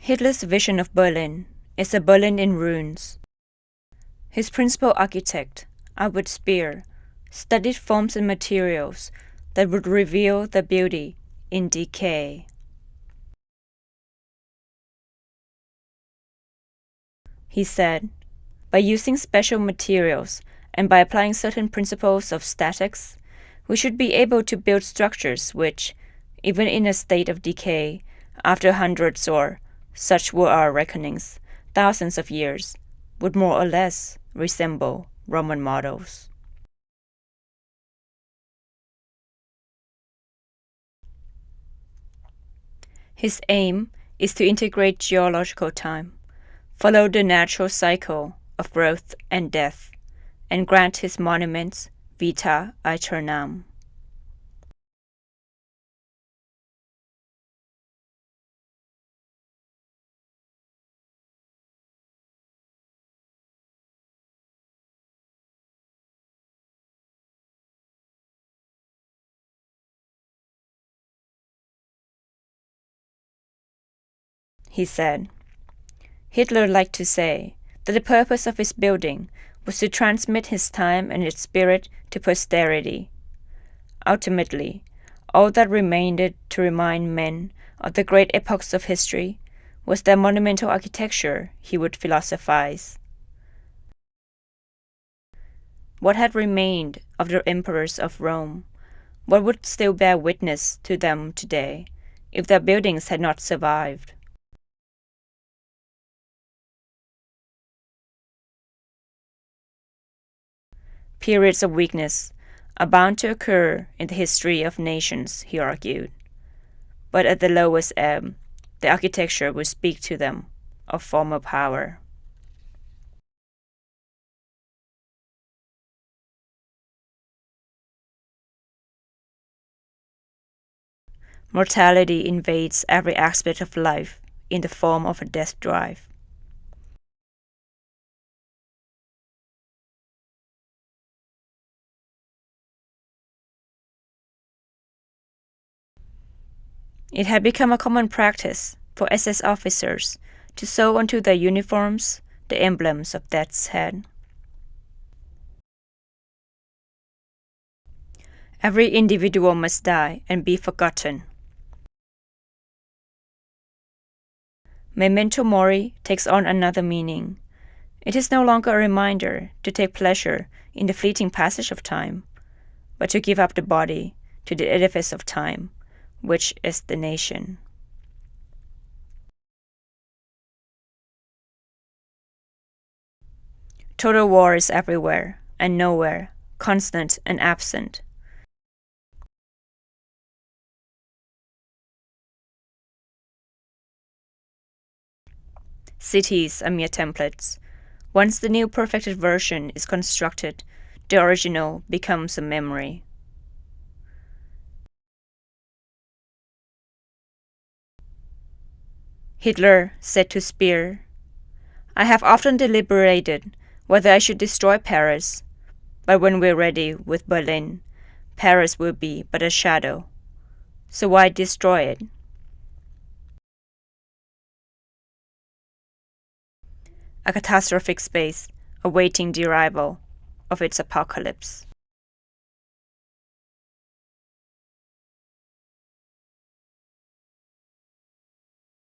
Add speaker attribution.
Speaker 1: Hitler's vision of Berlin is a Berlin in ruins. His principal architect, Albert Speer, studied forms and materials that would reveal the beauty in decay. He said, by using special materials and by applying certain principles of statics, we should be able to build structures which, even in a state of decay, after hundreds or, such were our reckonings, thousands of years, would more or less resemble Roman models. His aim is to integrate geological time, follow the natural cycle of growth and death, and grant his monuments vita aeternam. He said, Hitler liked to say that the purpose of his building was to transmit his time and its spirit to posterity. Ultimately, all that remained to remind men of the great epochs of history was their monumental architecture, he would philosophize. What had remained of the emperors of Rome? What would still bear witness to them today if their buildings had not survived? Periods of weakness are bound to occur in the history of nations, he argued. But at the lowest ebb, the architecture will speak to them of former power. Mortality invades every aspect of life in the form of a death drive. It had become a common practice for SS officers to sew onto their uniforms the emblems of death's head. Every individual must die and be forgotten. Memento mori takes on another meaning. It is no longer a reminder to take pleasure in the fleeting passage of time, but to give up the body to the edifice of time, which is the nation. Total war is everywhere and nowhere, constant and absent. Cities are mere templates. Once the new perfected version is constructed, the original becomes a memory. Hitler said to Speer, I have often deliberated whether I should destroy Paris, but when we're ready with Berlin, Paris will be but a shadow. So why destroy it? A catastrophic space awaiting the arrival of its apocalypse.